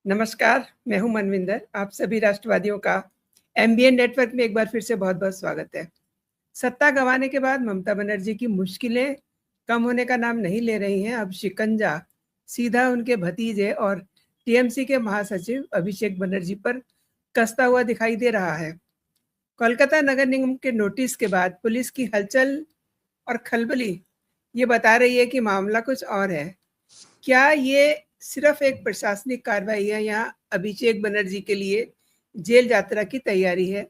नमस्कार, मैं हूं मनविंदर। आप सभी राष्ट्रवादियों का एमबीएन नेटवर्क में एक बार फिर से बहुत-बहुत स्वागत है। सत्ता गंवाने के बाद ममता बनर्जी की मुश्किलें कम होने का नाम नहीं ले रही हैं। अब शिकंजा सीधा उनके भतीजे और टीएमसी के महासचिव अभिषेक बनर्जी पर कसता हुआ दिखाई दे रहा है। कोलकाता नगर निगम के नोटिस के बाद पुलिस की हलचल और खलबली ये बता रही है कि मामला कुछ और है। क्या ये सिर्फ एक प्रशासनिक कार्रवाई है या अभिषेक बनर्जी के लिए जेल यात्रा की तैयारी है?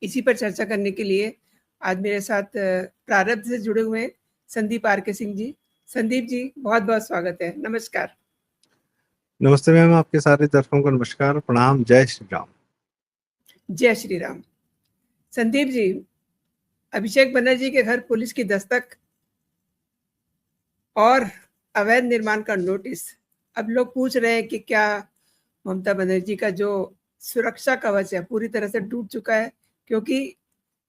इसी पर चर्चा करने के लिए आज मेरे साथ प्रारब्ध से जुड़े हुए हैं संदीप आर के सिंह जी। संदीप जी, बहुत बहुत स्वागत है। नमस्कार। नमस्ते मैम, आपके सारे दर्शकों को नमस्कार, प्रणाम, जय श्री राम। जय श्री राम। संदीप जी, अभिषेक बनर्जी के घर पुलिस की दस्तक और अवैध निर्माण का नोटिस। अब लोग पूछ रहे हैं कि क्या ममता बनर्जी का जो सुरक्षा कवच है पूरी तरह से टूट चुका है, क्योंकि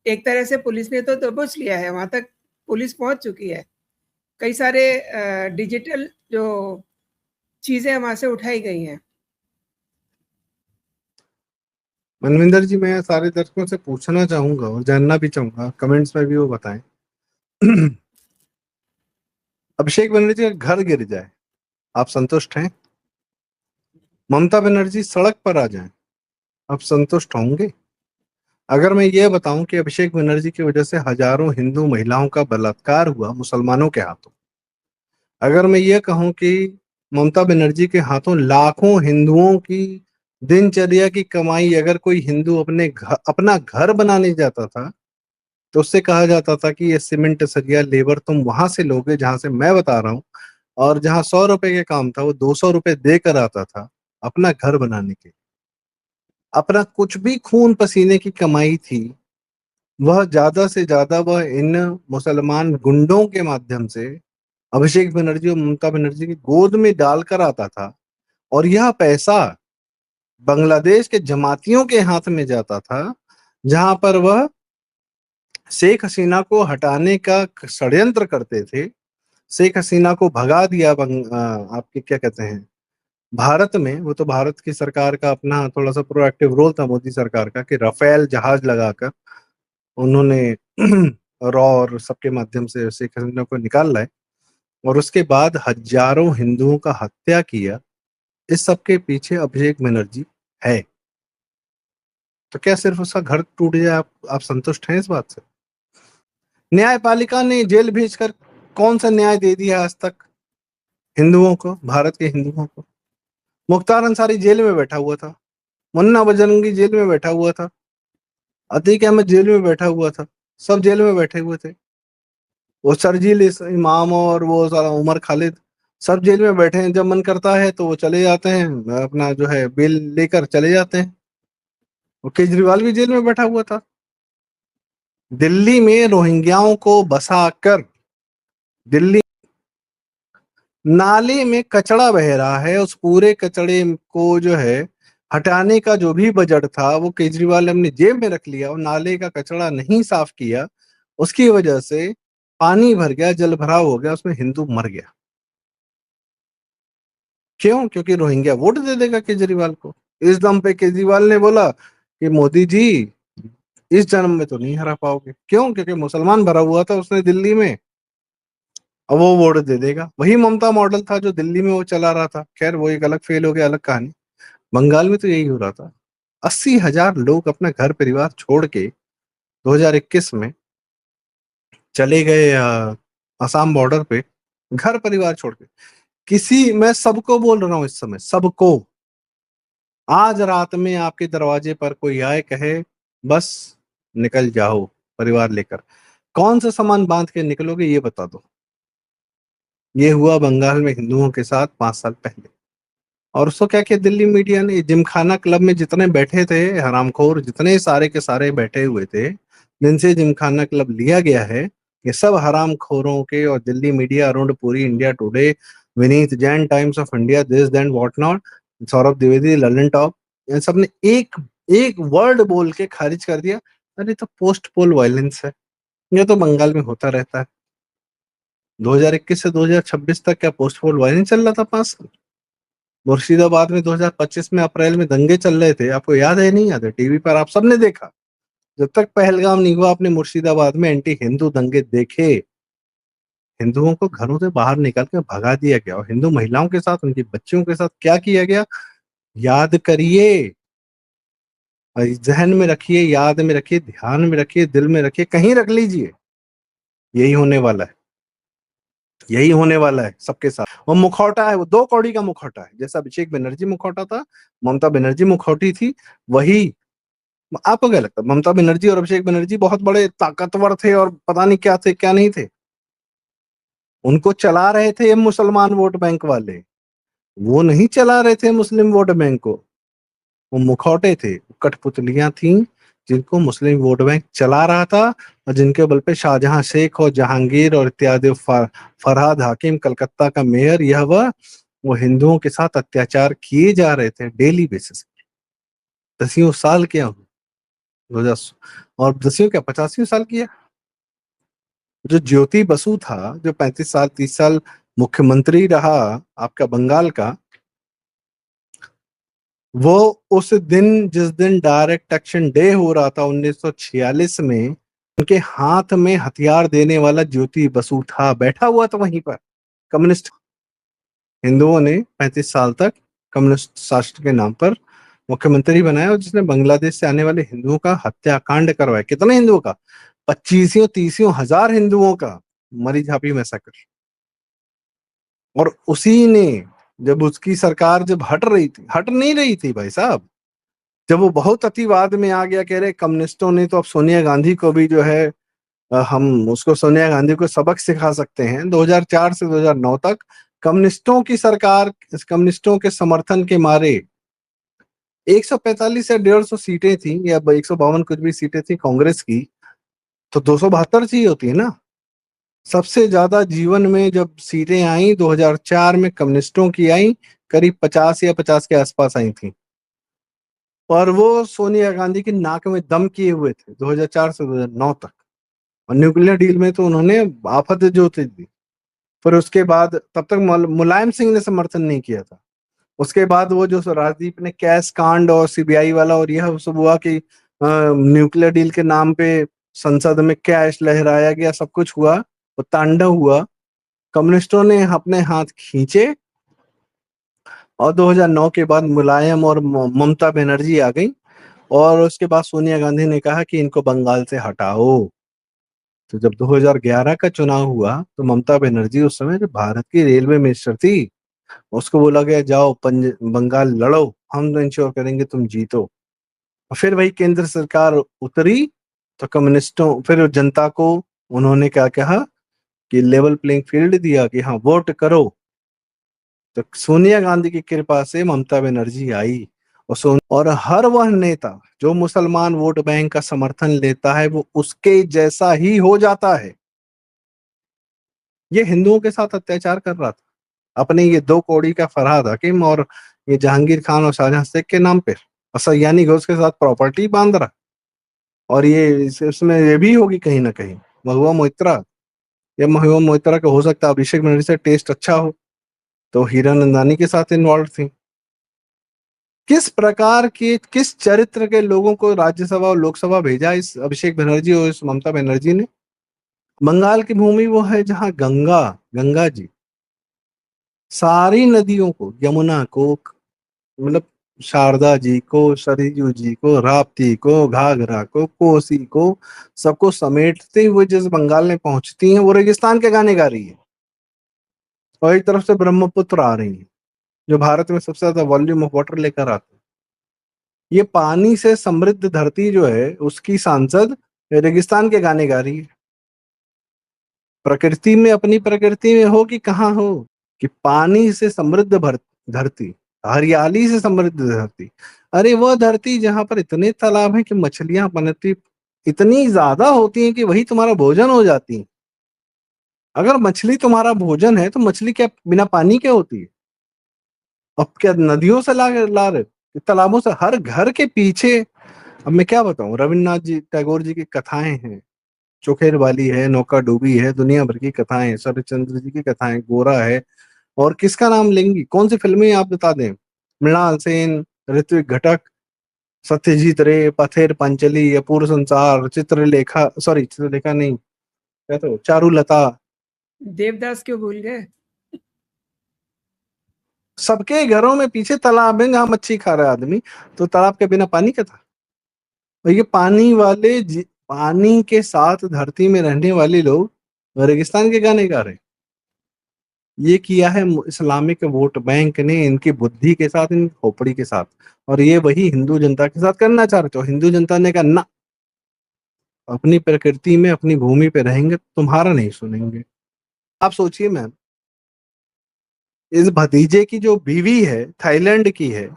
एक तरह से पुलिस ने तो दबोच लिया है, वहां तक पुलिस पहुंच चुकी है। कई सारे डिजिटल जो चीजें वहां से उठाई गई हैं। मनविंदर जी, मैं सारे दर्शकों से पूछना चाहूंगा और जानना भी चाहूंगा, कमेंट्स में भी वो बताएं। अभिषेक बनर्जी का घर गिर जाए, आप संतुष्ट हैं? ममता बनर्जी सड़क पर आ जाए, आप संतुष्ट होंगे? अगर मैं ये बताऊं कि अभिषेक बनर्जी की वजह से हजारों हिंदू महिलाओं का बलात्कार हुआ मुसलमानों के हाथों, अगर मैं ये कहूं कि ममता बनर्जी के हाथों लाखों हिंदुओं की दिनचर्या की कमाई, अगर कोई हिंदू अपना घर बनाने जाता था तो उससे कहा जाता था कि ये सीमेंट सरिया लेबर तुम वहां से लोगे जहां से मैं बता रहा हूं, और जहां 100 रुपए के काम था वो 200 रुपए देकर आता था अपना घर बनाने के। अपना कुछ भी खून पसीने की कमाई थी, वह ज्यादा से ज्यादा वह इन मुसलमान गुंडों के माध्यम से अभिषेक बनर्जी और ममता बनर्जी की गोद में डालकर आता था, और यह पैसा बांग्लादेश के जमातियों के हाथ में जाता था, जहां पर वह शेख हसीना को हटाने का षड्यंत्र करते थे। शेख हसीना को भगा दिया आपके क्या कहते हैं भारत में। वो तो भारत की सरकार का अपना थोड़ा सा प्रोएक्टिव रोल था मोदी सरकार का, कि राफेल जहाज लगाकर उन्होंने रॉ और सबके माध्यम से शेख हसीना को निकाल लाए, और उसके बाद हजारों हिंदुओं का हत्या किया। इस सब के पीछे अभिषेक बनर्जी है। तो क्या सिर्फ उसका घर टूट जाए आप संतुष्ट हैं इस बात से? न्यायपालिका ने जेल भेजकर कौन सा न्याय दे दिया आज तक हिंदुओं को, भारत के हिंदुओं को? मुख्तार अंसारी जेल में बैठा हुआ था, मुन्ना बजरंगी जेल में बैठा हुआ था, अतीक अहमद जेल में बैठा हुआ था, सब जेल में बैठे हुए थे। वो शर्जील इमाम और वो सारा उमर खालिद सब जेल में बैठे हैं। जब मन करता है तो वो चले जाते हैं, अपना जो है बेल लेकर चले जाते हैं। वो केजरीवाल भी जेल में बैठा हुआ था। दिल्ली में रोहिंग्याओं को बसाकर दिल्ली नाले में कचरा बह रहा है, उस पूरे कचड़े को जो है हटाने का जो भी बजट था वो केजरीवाल ने अपनी जेब में रख लिया, और नाले का कचरा नहीं साफ किया। उसकी वजह से पानी भर गया, जल भराव हो गया, उसमें हिंदू मर गया। क्यों? क्योंकि रोहिंग्या वोट दे देगा केजरीवाल को। इस दम पे केजरीवाल ने बोला कि मोदी जी इस जन्म में तो नहीं हरा पाओगे। क्यों? क्योंकि मुसलमान भरा हुआ था उसने दिल्ली में, अब वो वोट दे देगा। वही ममता मॉडल था जो दिल्ली में वो चला रहा था। खैर वो एक अलग फेल हो गया, अलग कहानी। बंगाल में तो यही हो रहा था। 80,000 लोग अपना घर परिवार छोड़ के 2021 में चले गए असम बॉर्डर पे, घर परिवार छोड़ के। मैं सबको बोल रहा हूं इस समय, सबको, आज रात में आपके दरवाजे पर कोई आए कहे बस निकल जाओ परिवार लेकर, कौन सा सामान बांध के निकलोगे ये बता दो। ये हुआ बंगाल में हिंदुओं के साथ 5 साल पहले। और उसको क्या किया दिल्ली मीडिया ने? जिमखाना क्लब में जितने बैठे थे हरामखोर, जितने सारे के सारे बैठे हुए थे, जिनसे जिमखाना क्लब लिया गया है, ये सब हरामखोरों के, और दिल्ली मीडिया अराउंड पूरी India Today, Vineet Jain, Times of India, this then what not, Saurabh Dwivedi, Lallan top, इन सब ने एक एक वर्ड बोल के खारिज कर दिया, अरे तो पोस्ट पोल वायलेंस है, ये तो बंगाल में होता रहता है। 2021 से 2026 तक क्या पोस्ट पोल वायलेंस चल रहा था 5 साल? मुर्शिदाबाद में 2025 में अप्रैल में दंगे चल रहे थे, आपको याद है नहीं याद है? टीवी पर आप सबने देखा। जब तक पहलगाम नहीं हुआ आपने मुर्शिदाबाद में एंटी हिंदू दंगे देखे। हिंदुओं को घरों से बाहर निकाल के भगा दिया गया और हिंदू महिलाओं के साथ, उनकी बच्चियों के साथ क्या किया गया, याद करिए, जहन में रखिए, याद में रखिए, ध्यान में रखिए, दिल में रखिए, कहीं रख लीजिए। यही होने वाला है, यही होने वाला है सबके साथ। वो मुखौटा है, वो दो कौड़ी का मुखौटा है। जैसा अभिषेक बनर्जी मुखौटा था, ममता बनर्जी मुखौटी थी, वही। आपको क्या लगता है ममता बनर्जी और अभिषेक बनर्जी बहुत बड़े ताकतवर थे और पता नहीं क्या थे क्या नहीं थे? उनको चला रहे थे ये मुसलमान वोट बैंक वाले, वो नहीं चला रहे थे मुस्लिम वोट बैंक को। वो मुखौटे थे, कठपुतलियां थी, जिनको मुस्लिम वोट बैंक चला रहा था और जिनके बल पे शाहजहां शेख और जहांगीर और इत्यादि फरहाद हाकिम, कलकत्ता का मेयर, यह वह, वो हिंदुओं के साथ अत्याचार किए जा रहे थे डेली बेसिस पे। 10 साल किया, 2000 और 10 क्या 85 साल किया। जो ज्योति बसु था, जो 35 साल 30 साल मुख्यमंत्री रहा आपका बंगाल का, वो उस दिन जिस दिन डायरेक्ट एक्शन डे हो रहा था 1946 में, उनके हाथ में हथियार देने वाला ज्योति बसु था, बैठा हुआ था वहीं पर। कम्युनिस्ट हिंदुओं ने 35 साल तक कम्युनिस्ट शासन के नाम पर मुख्यमंत्री बनाया और जिसने बांग्लादेश से आने वाले हिंदुओं का हत्याकांड करवाया। कितने हिंदुओं का? 25-30 हजार हिंदुओं का मरी झापी मैसेकर। और उसी ने, जब उसकी सरकार जब हट रही थी, हट नहीं रही थी भाई साहब, जब वो बहुत अतिवाद में आ गया, कह रहे कम्युनिस्टों ने तो अब सोनिया गांधी को भी जो है, हम उसको, सोनिया गांधी को सबक सिखा सकते हैं। 2004 से 2009 तक कम्युनिस्टों की सरकार, कम्युनिस्टों के समर्थन के मारे 145 या 150 सीटें थी, या 152 कुछ भी सीटें थी कांग्रेस की, तो 272 चाहिए होती है ना। सबसे ज्यादा जीवन में जब सीटें आई 2004 में कम्युनिस्टों की आई, करीब 50 या 50 के आसपास आई थी। और वो सोनिया गांधी की नाक में दम किए हुए थे 2004 से 2009 तक। और न्यूक्लियर डील में तो उन्होंने आफत जोती थी। फिर उसके बाद तब तक मुलायम सिंह ने समर्थन नहीं किया था। उसके बाद वो जो राजदीप ने कैश कांड और सीबीआई वाला और यह सब हुआ कि न्यूक्लियर डील के नाम पे संसद में कैश लहराया गया, सब कुछ हुआ, वो तांडव हुआ। कम्युनिस्टों ने अपने हाथ खींचे और 2009 के बाद मुलायम और ममता बनर्जी आ गई। और उसके बाद सोनिया गांधी ने कहा कि इनको बंगाल से हटाओ। तो जब 2011 का चुनाव हुआ तो ममता बनर्जी उस समय जो भारत की रेलवे मिनिस्टर थी, उसको बोला गया जाओ बंगाल लड़ो, हम इंश्योर करेंगे तुम जीतो। और फिर वही केंद्र सरकार उतरी तो कम्युनिस्टों, फिर जनता को उन्होंने क्या कहा कि लेवल प्लेइंग फील्ड दिया कि हाँ वोट करो। तो सोनिया गांधी की कृपा से ममता बनर्जी आई। और हर वह नेता जो मुसलमान वोट बैंक का समर्थन लेता है वो उसके जैसा ही हो जाता है। ये हिंदुओं के साथ अत्याचार कर रहा था अपने ये दो कौड़ी का फरहाद हकीम और ये जहांगीर खान और शाहजहां शेख के नाम पे, और सयानी घोष के साथ प्रॉपर्टी बांध रहा। और ये इसमें ये भी होगी कहीं ना कहीं महुआ मोइत्रा, या महुआ मोइत्रा का हो सकता है अभिषेक बनर्जी से टेस्ट अच्छा हो, तो हीरा नंदानी के साथ इन्वॉल्व थी। किस प्रकार के, किस चरित्र के लोगों को राज्यसभा और लोकसभा भेजा इस अभिषेक बनर्जी और इस ममता बनर्जी ने? बंगाल की भूमि वो है जहां गंगा, गंगा जी सारी नदियों को, यमुना को, मतलब शारदा जी को, सरयू जी को, राप्ती को, घाघरा को, कोसी को, सबको समेटते हुए जिस बंगाल में पहुंचती हैं वो रेगिस्तान के गाने गा रही है। और एक तरफ से ब्रह्मपुत्र आ रही है जो भारत में सबसे ज्यादा वॉल्यूम ऑफ वाटर लेकर आते हैं। ये पानी से समृद्ध धरती जो है उसकी सांसद रेगिस्तान के गाने गा रही है। प्रकृति में, अपनी प्रकृति में हो कि कहाँ हो, कि पानी से समृद्ध धरती, हरियाली से समृद्ध धरती, अरे वह धरती जहां पर इतने तालाब हैं कि मछलियां पनपती इतनी ज्यादा होती हैं कि वही तुम्हारा भोजन हो जाती है। अगर मछली तुम्हारा भोजन है तो मछली क्या बिना पानी के होती है? अब क्या नदियों से ला रहे, तालाबों से? हर घर के पीछे, अब मैं क्या बताऊं, रविन्द्रनाथ जी टैगोर जी की कथाएं हैं, चोखेर वाली है, नौका डूबी है, दुनिया भर की कथाएं, शरतचंद्र जी की कथाएं, गोरा है, और किसका नाम लेंगी? कौन सी फिल्में आप बता दें? मृणाल सेन, ऋत्विक घटक, सत्यजीत रे, पथेर पंचली, अपूर्व संसार, चित्रलेखा, सॉरी चित्रलेखा नहीं, क्या तो चारुलता। देवदास क्यों भूल गए? सबके घरों में पीछे तालाब है, जहां मच्छी खा रहा है आदमी, तो तालाब के बिना पानी क्या था? और ये पानी वाले पानी के साथ धरती में रहने वाले लोग रेगिस्तान के गाने गा रहे हैं। ये किया है इस्लामिक वोट बैंक ने, इनकी बुद्धि के साथ, इनकी खोपड़ी के साथ। और ये वही हिंदू जनता के साथ करना चाह रहे थे। हिंदू जनता ने कहा ना, अपनी प्रकृति में अपनी भूमि पे रहेंगे, तुम्हारा नहीं सुनेंगे। आप सोचिए मैम, इस भतीजे की जो बीवी है, थाईलैंड की है,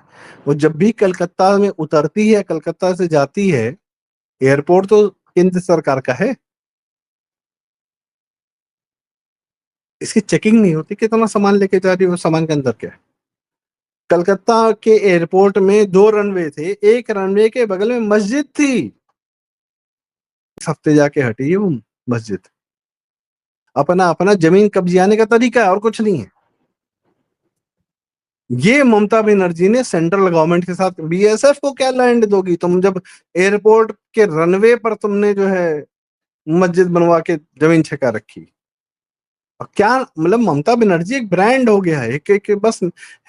वो जब भी कलकत्ता में उतरती है, कलकत्ता से जाती है, एयरपोर्ट तो केंद्र सरकार का है, इसकी चेकिंग नहीं होती कितना सामान लेके जा रही है, वो सामान के अंदर क्या है। कलकत्ता के एयरपोर्ट में 2 रनवे थे, एक रनवे के बगल में मस्जिद थी। इस हफ्ते जाके हटी है वो मस्जिद। अपना अपना जमीन कब्जियाने का तरीका है और कुछ नहीं है। ये ममता बनर्जी ने सेंट्रल गवर्नमेंट के साथ, बीएसएफ को क्या लैंड दोगी तुम, जब एयरपोर्ट के रनवे पर तुमने जो है मस्जिद बनवा के जमीन छका रखी। और क्या मतलब, ममता बनर्जी एक ब्रांड हो गया है, एक बस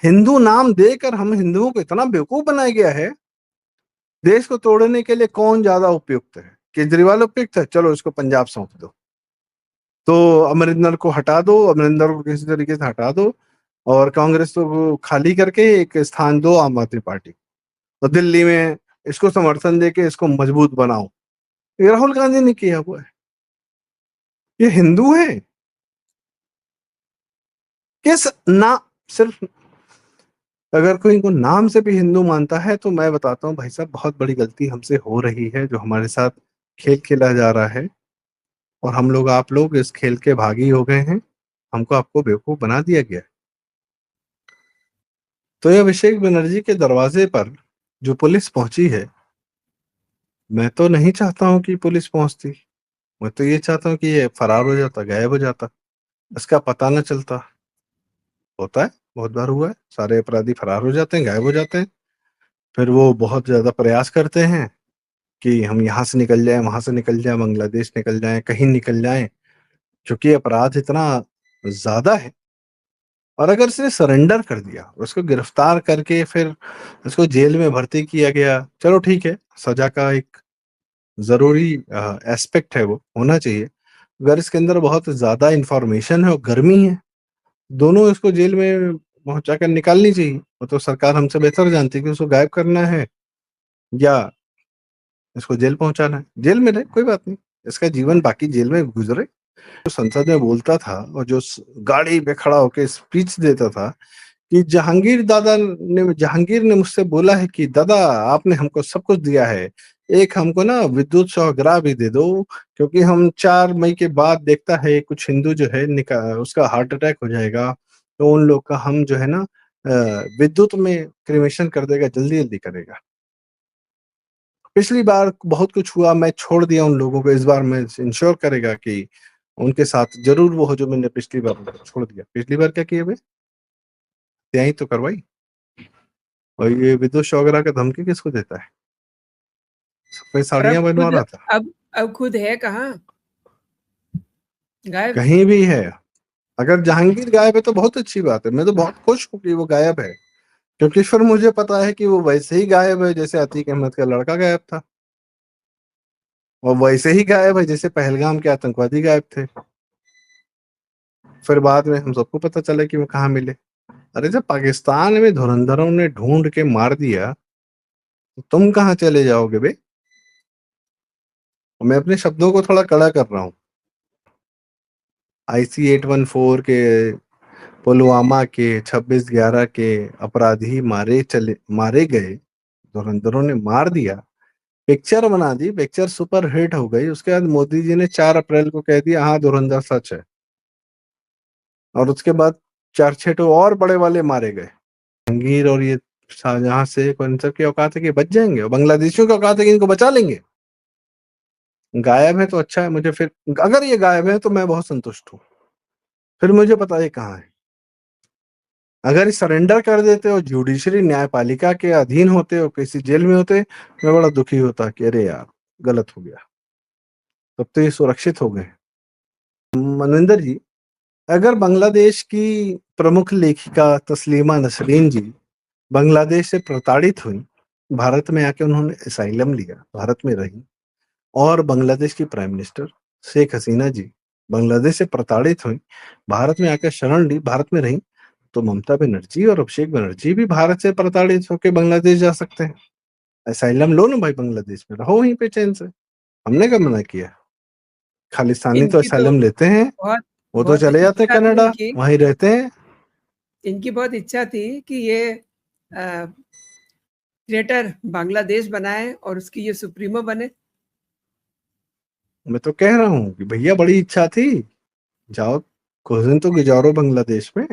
हिंदू नाम देकर हम हिंदुओं को इतना बेवकूफ बनाया गया है। देश को तोड़ने के लिए कौन ज्यादा उपयुक्त है? केजरीवाल उपयुक्त है, चलो इसको पंजाब सौंप दो। तो अमरिंदर को हटा दो, अमरिंदर को किसी तरीके से हटा दो, और कांग्रेस को खाली करके एक स्थान दो आम आदमी पार्टी। और दिल्ली में इसको समर्थन देके इसको मजबूत बनाओ। ये राहुल गांधी ने किया हुआ है। ये हिंदू है किस ना, सिर्फ अगर कोई इनको नाम से भी हिंदू मानता है, तो मैं बताता हूँ भाई साहब, बहुत बड़ी गलती हमसे हो रही है, जो हमारे साथ खेल खेला जा रहा है। और हम लोग, आप लोग इस खेल के भागी हो गए हैं। हमको आपको बेवकूफ बना दिया गया है। तो ये अभिषेक बनर्जी के दरवाजे पर जो पुलिस पहुंची है, मैं तो नहीं चाहता हूं कि पुलिस पहुंचती। मैं तो ये चाहता हूँ कि ये फरार हो जाता, गायब हो जाता, इसका पता न चलता। होता है, बहुत बार हुआ है, सारे अपराधी फरार हो जाते हैं, गायब हो जाते हैं। फिर वो बहुत ज्यादा प्रयास करते हैं कि हम यहाँ से निकल जाएं, वहां से निकल जाएं, बांग्लादेश निकल जाएं, कहीं निकल जाएं, क्योंकि अपराध इतना ज्यादा है। और अगर इसने सरेंडर कर दिया, उसको गिरफ्तार करके फिर उसको जेल में भर्ती किया गया, चलो ठीक है, सजा का एक जरूरी एस्पेक्ट है, वो होना चाहिए। अगर इसके अंदर बहुत ज्यादा इंफॉर्मेशन है और गर्मी है, दोनों इसको जेल में पहुंचा कर निकालनी चाहिए। वो तो सरकार हमसे बेहतर जानती है कि उसको गायब करना है या इसको जेल पहुंचाना है। जेल में रहे, कोई बात नहीं, इसका जीवन बाकी जेल में गुजरे। जो संसद में बोलता था और जो गाड़ी पे खड़ा होकर स्पीच देता था कि जहांगीर ने मुझसे बोला है कि दादा, आपने हमको सब कुछ दिया है, एक हमको ना विद्युत शवग्राह भी दे दो, क्योंकि हम 4 मई के बाद देखता है कुछ हिंदू जो है उसका हार्ट अटैक हो जाएगा, तो उन लोग का हम जो है ना विद्युत में क्रिमेशन कर देगा, जल्दी जल्दी करेगा। पिछली बार बहुत कुछ हुआ, मैं छोड़ दिया उन लोगों को, इस बार मैं इंश्योर करेगा कि उनके साथ जरूर वो हो जो मैंने पिछली बार छोड़ दिया। पिछली बार क्या किए भाई, यही तो करवाई। और ये विद्युत शौगरा का धमकी किसको देता है? कोई और साड़ियां बनवा रहा था, अब खुद है कहाँ? गायब। कहीं भी है। अगर जहांगीर गायब है तो बहुत अच्छी बात है, मैं तो बहुत खुश हूँ कि वो गायब है, क्योंकि फिर मुझे पता है कि वो वैसे ही गायब है जैसे अतीक अहमद का लड़का गायब था, और वैसे ही गायब है जैसे पहलगाम के आतंकवादी गायब थे। फिर बाद में हम सबको पता चला कि वो कहाँ मिले। अरे जब पाकिस्तान में धुरंधरों ने ढूंढ के मार दिया, तो तुम कहाँ चले जाओगे बे? मैं अपने शब्दों को थोड़ा कड़ा कर रहा हूँ। IC-814 के पुलवामा के 26/11 के अपराधी मारे गए, धुरंधरों ने मार दिया, पिक्चर बना दी, पिक्चर सुपर हिट हो गई। उसके बाद मोदी जी ने 4 अप्रैल को कह दिया हाँ धुरंधर सच है, और उसके बाद 4-6 तो और बड़े वाले मारे गए। जहांगीर और ये शाहजहां से इन सब की औकात है कि बच जाएंगे, और बांग्लादेशियों की औकात है कि इनको बचा लेंगे। गायब है तो अच्छा है, मुझे फिर अगर ये गायब है तो मैं बहुत संतुष्ट हूँ। फिर मुझे पता है कहाँ है। अगर सरेंडर कर देते और जुडिशरी न्यायपालिका के अधीन होते और किसी जेल में होते, मैं बड़ा दुखी होता कि अरे यार गलत हो गया। तब तो ये सुरक्षित हो गए। मनविंदर जी, अगर बांग्लादेश की प्रमुख लेखिका तस्लीमा नसरीन जी बांग्लादेश से प्रताड़ित हुई, भारत में आके उन्होंने असाइलम लिया, भारत में रही, और बांग्लादेश की प्राइम मिनिस्टर शेख हसीना जी बांग्लादेश से प्रताड़ित हुई, भारत में आकर शरण ली, भारत में रही, तो ममता बनर्जी और अभिषेक बनर्जी भी भारत से प्रताड़ित होकर बांग्लादेश जा सकते हैं। असाइलम लो ना भाई, बांग्लादेश में रहो वहीं पे चैन से। हमने कब मना किया? खालिस्तानी तो इनकी तो असाइलम लेते हैं, बहुत वो तो बहुत चले जाते हैं इच्छा थी कनाडा, इनकी वहीं रहते हैं। इनकी बहुत इच्छा थी कि ये ग्रेटर बांग्लादेश बनाए और उसकी ये सुप्रीमो बने। मैं तो कह रहा हूँ कि भैया बड़ी इच्छा थी, जाओ कुछ दिन तो गुजारो बांग्लादेश में,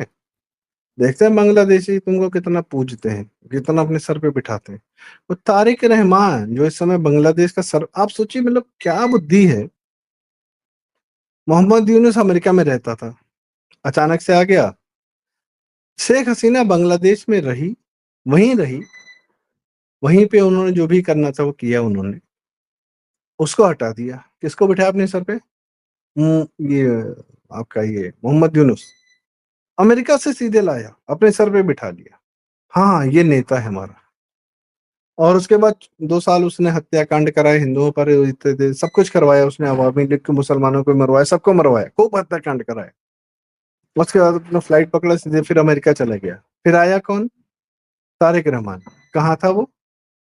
देखते हैं बांग्लादेशी तुमको कितना पूजते हैं, कितना अपने सर पे बिठाते हैं। वो तारिक रहमान जो इस समय बांग्लादेश का सर, आप सोचिए मतलब क्या बुद्धि है। मोहम्मद यूनुस अमेरिका में रहता था, अचानक से आ गया। शेख हसीना बांग्लादेश में रही, वहीं रही, वहीं पे उन्होंने जो भी करना था वो किया उन्होंने। उसको हटा दिया, किसको बिठाया अपने सर पे? ये आपका ये मोहम्मद यूनुस अमेरिका से सीधे लाया, अपने सर पे बिठा लिया। हाँ ये नेता है हमारा। और उसके बाद 2 साल उसने हत्याकांड कराए हिंदुओं पर, सब कुछ करवाया उसने, अवामी लीग के मुसलमानों को मरवाया, सबको मरवाया, खूब हत्याकांड कराया। उसके बाद अपना फ्लाइट पकड़ा, सीधे फिर अमेरिका चला गया। फिर आया कौन? तारिक रहमान। कहाँ था वो?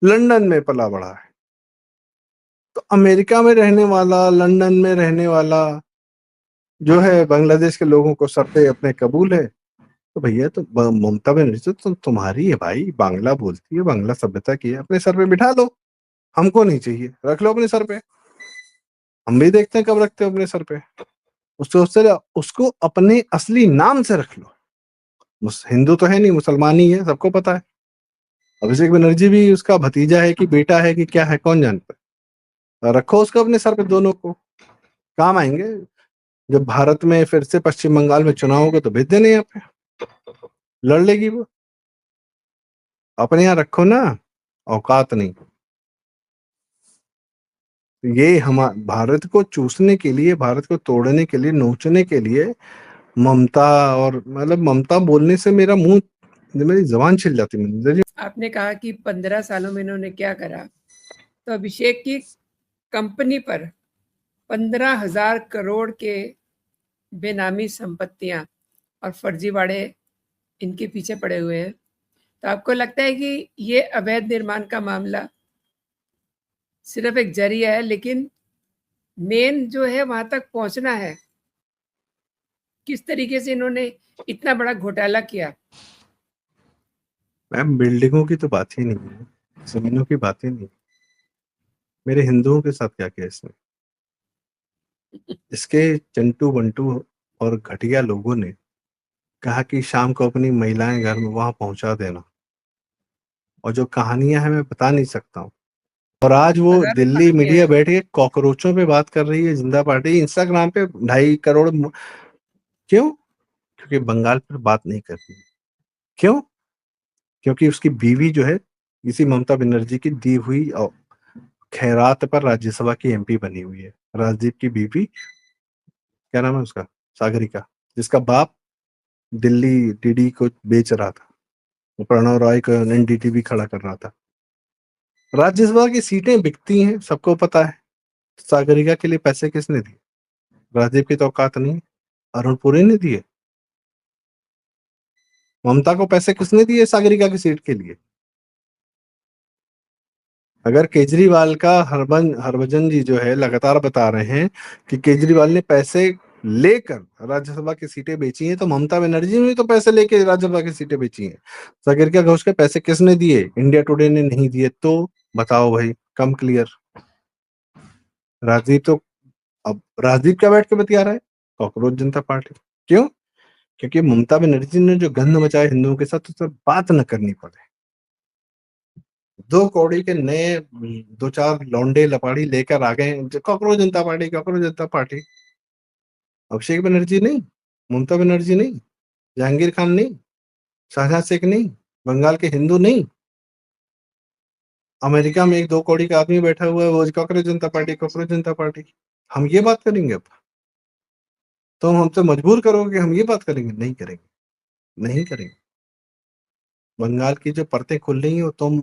लंदन में पला बड़ा है। तो अमेरिका में रहने वाला, लंदन में रहने वाला जो है बांग्लादेश के लोगों को सर पे अपने कबूल है। तो भैया तो ममता बनर्जी तो तुम्हारी है भाई, बांग्ला बोलती है, बांग्ला सभ्यता की है, अपने सर पे बिठा लो। हमको नहीं चाहिए, रख लो अपने सर पे। हम भी देखते हैं कब रखते हो अपने सर पे। उससे उसको अपने असली नाम से रख लो। हिंदू तो है नहीं, मुसलमान ही है, सबको पता है। अभिषेक बनर्जी भी उसका भतीजा है कि बेटा है कि क्या है, कौन जानता है। रखो उसको अपने सर पे, दोनों को काम आएंगे। जब भारत में फिर से पश्चिम बंगाल में चुनाव होगा तो भेज देने यहाँ पे, लड़ लेगी वो। अपने यहाँ रखो ना, औकात नहीं। ये हम भारत को चूसने के लिए, भारत को तोड़ने के लिए, नोचने के लिए ममता, और मतलब ममता बोलने से मेरा मुंह, मेरी जबान छिल जाती है। आपने कहा कि 15 सालों में इन्होंने क्या करा, तो अभिषेक की कंपनी पर 15,000 करोड़ के बेनामी संपत्तियां और फर्जीवाड़े इनके पीछे पड़े हुए हैं। तो आपको लगता है कि ये अवैध निर्माण का मामला सिर्फ एक जरिया है, लेकिन मेन जो है वहां तक पहुंचना है? किस तरीके से इन्होंने इतना बड़ा घोटाला किया? मैम बिल्डिंगों की तो बात ही नहीं है, जमीनों की बात ही नहीं। मेरे हिंदुओं के साथ क्या किया इसने? इसके चंटू बंटू और घटिया लोगों ने कहा कि शाम को अपनी महिलाएं घर में वहां पहुंचा देना, और जो कहानियां हैं मैं बता नहीं सकता हूँ। और आज वो हजारों दिल्ली कहानियां मीडिया हैं। बैठ के कॉकरोचों पे बात कर रही है, जिंदा पार्टी इंस्टाग्राम पे 2.5 करोड़। क्यों? क्योंकि बंगाल पर बात नहीं करती। क्यों? क्योंकि उसकी बीवी जो है इसी ममता बनर्जी की दी हुई खैरात पर राज्यसभा की एमपी बनी हुई है। राजदीप की बीवी, क्या नाम है उसका, सागरिका, जिसका बाप दिल्ली डीडी को बेच रहा था, प्रणव राय को एनडीटीवी खड़ा कर रहा था। राज्यसभा की सीटें बिकती हैं, सबको पता है। सागरिका के लिए पैसे किसने दिए? राजदीप की तो औकात नहीं, अरुण पुरी ने दिए। ममता को पैसे किसने दिए सागरिका की सीट के लिए? अगर केजरीवाल का हरभजन जी जो है लगातार बता रहे हैं कि केजरीवाल ने पैसे लेकर राज्यसभा की सीटें बेची हैं, तो ममता बनर्जी ने तो पैसे लेके राज्यसभा की सीटें बेची हैं। सागरिका घोष के पैसे किसने दिए? इंडिया टुडे ने नहीं दिए, तो बताओ भाई, कम क्लियर। राजदीप तो, अब राजदीप क्या बैठ के बतिया रहा है? कॉकरोच जनता पार्टी। क्यों? क्योंकि ममता बनर्जी ने जो गंध मचाया हिंदुओं के साथ, उससे बात न करनी पड़े। 2 कौड़ी के नए 2-4 लौंडे लपाड़ी लेकर आ गए, कॉकरोच जनता पार्टी, कॉकरोच जनता पार्टी। अभिषेक बनर्जी नहीं, ममता बनर्जी नहीं, जहांगीर खान नहीं, शाहजहां शेख नहीं, बंगाल के हिंदू नहीं, अमेरिका में 1-2 करोड़ का आदमी बैठा हुआ है, वो कॉकरोच जनता पार्टी, कॉकरोच जनता पार्टी। हम ये बात करेंगे अब? तो हमसे मजबूर करोगे कि हम ये बात करेंगे? नहीं करेंगे, नहीं करेंगे। बंगाल की जो परतें खुल रही हैं वो तुम,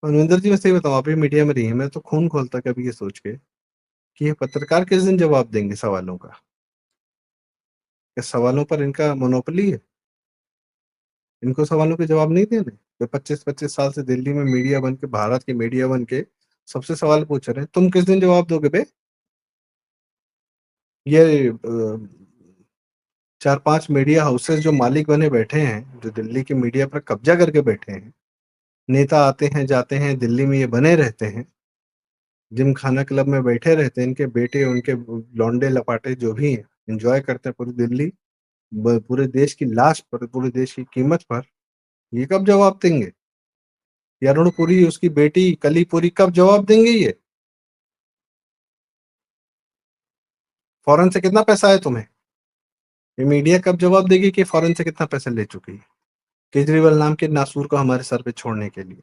मनविंदर जी मैं सही बताऊं, आप भी मीडिया में रही है, मैं तो खून खोलता कभी ये सोच के कि ये पत्रकार किस दिन जवाब देंगे सवालों का? क्या सवालों पर इनका मोनोपोली है? इनको सवालों के जवाब नहीं देने? वे 25-25 साल से दिल्ली में मीडिया बन के, भारत की मीडिया बन के सबसे सवाल पूछ रहे हैं, तुम किस दिन जवाब दोगे बे? ये 4-5 मीडिया हाउसेस जो मालिक बने बैठे हैं, जो दिल्ली की मीडिया पर कब्जा करके बैठे हैं, नेता आते हैं जाते हैं, दिल्ली में ये बने रहते हैं, जिम खाना क्लब में बैठे रहते हैं, इनके बेटे, उनके लौंडे लपाटे जो भी हैं, एंजॉय करते हैं पूरी दिल्ली, पूरे देश की लाश पर, पूरे देश की कीमत पर। ये कब जवाब देंगे? ये अरुण पुरी, उसकी बेटी कली पुरी कब जवाब देंगे? ये फॉरेन से कितना पैसा है तुम्हें? ये मीडिया कब जवाब देगी कि फॉरेन से कितना पैसा ले चुकी है केजरीवाल नाम के नासूर को हमारे सर पे छोड़ने के लिए,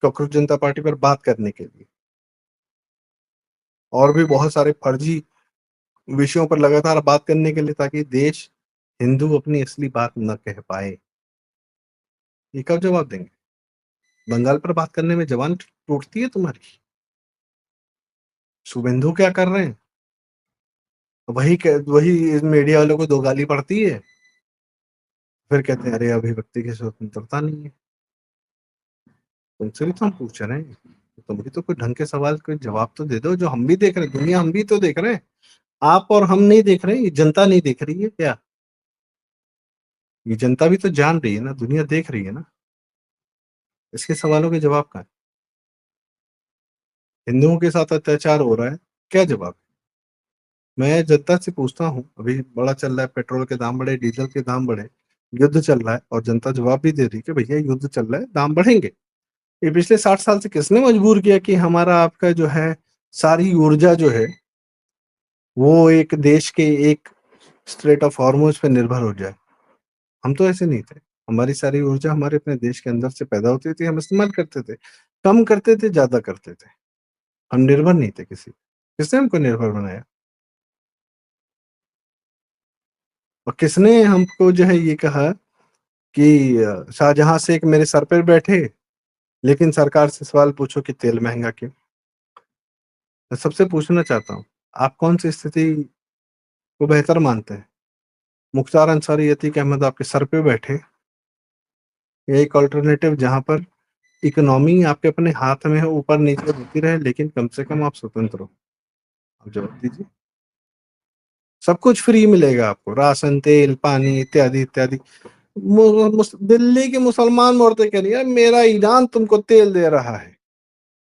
कॉकरोच जनता पार्टी पर बात करने के लिए, और भी बहुत सारे फर्जी विषयों पर लगातार बात करने के लिए, ताकि देश हिंदू अपनी असली बात न कह पाए? ये कब जवाब देंगे? बंगाल पर बात करने में जबान टूटती है तुम्हारी? शुभेंदु क्या कर रहे हैं? वही मीडिया वालों को 2 गाली पड़ती है, फिर कहते हैं अरे अभिव्यक्ति की स्वतंत्रता नहीं है। तुमसे भी तो हम पूछ रहे हैं, तुम भी तो कोई ढंग के सवाल, कोई जवाब तो दे दो, जो हम भी देख रहे हैं, दुनिया हम भी तो देख रहे हैं। आप और हम नहीं देख रहे हैं, ये जनता नहीं देख रही है क्या? ये जनता भी तो जान रही है ना, दुनिया देख रही है ना। इसके सवालों के जवाब कहाँ है? हिंदुओं के साथ अत्याचार हो रहा है, क्या जवाब? मैं जनता से पूछता हूँ, अभी बड़ा चल रहा है, पेट्रोल के दाम बढ़े, डीजल के दाम बढ़े, युद्ध चल रहा है, और जनता जवाब भी दे रही है कि भैया युद्ध चल रहा है, दाम बढ़ेंगे। ये पिछले 60 साल से किसने मजबूर किया कि हमारा आपका जो है सारी ऊर्जा जो है वो एक देश के एक स्ट्रेट ऑफ हॉर्मोज पे निर्भर हो जाए? हम तो ऐसे नहीं थे। हमारी सारी ऊर्जा हमारे अपने देश के अंदर से पैदा होती थी, हम इस्तेमाल करते थे, कम करते थे, ज्यादा करते थे। हम निर्भर नहीं थे किसी, किसने हमको निर्भर बनाया? और किसने हमको जो है ये कहा कि शाहजहां शेख मेरे सर पर बैठे, लेकिन सरकार से सवाल पूछो कि तेल महंगा क्यों? मैं सबसे पूछना चाहता हूँ, आप कौन सी स्थिति को बेहतर मानते हैं? मुख्तार अंसारी, अतीक अहमद आपके सर पे बैठे, या एक अल्टरनेटिव जहां पर इकोनॉमी आपके अपने हाथ में है, ऊपर नीचे होती रहे, लेकिन कम से कम आप स्वतंत्र हो? आप जवाब दीजिए। सब कुछ फ्री मिलेगा आपको, राशन, तेल, पानी इत्यादि इत्यादि। दिल्ली के मुसलमान औरतें कह रही है मेरा ईरान तुमको तेल दे रहा है,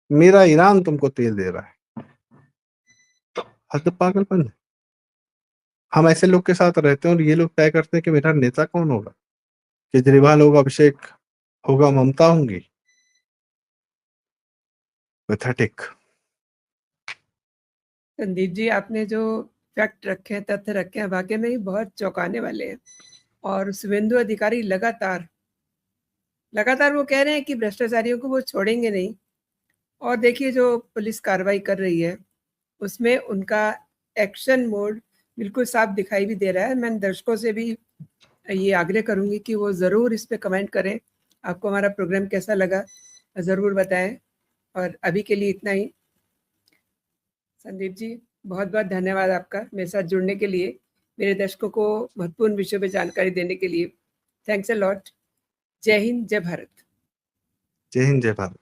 मेरा ईरान तुमको तेल दे रहा है। हद पागलपन है। हम ऐसे लोग के साथ रहते हैं और ये लोग तय करते हैं कि मेरा नेता कौन होगा। केजरीवाल होगा, अभिषेक होगा, ममता होंगी। पैथेटिक। संदीप जी, आपने जो फैक्ट रखे हैं, तथ्य रखे हैं, वाकई में ही बहुत चौंकाने वाले हैं। और शुभेंदु अधिकारी लगातार लगातार वो कह रहे हैं कि भ्रष्टाचारियों को वो छोड़ेंगे नहीं। और देखिए जो पुलिस कार्रवाई कर रही है, उसमें उनका एक्शन मोड बिल्कुल साफ दिखाई भी दे रहा है। मैं दर्शकों से भी ये आग्रह करूँगी कि वो ज़रूर इस पे कमेंट करें। आपको हमारा प्रोग्राम कैसा लगा ज़रूर बताएं। और अभी के लिए इतना ही। संदीप जी, बहुत बहुत धन्यवाद आपका मेरे साथ जुड़ने के लिए, मेरे दर्शकों को महत्वपूर्ण विषयों पे जानकारी देने के लिए। Thanks a lot. जय हिंद, जय भारत। जय हिंद, जय भारत।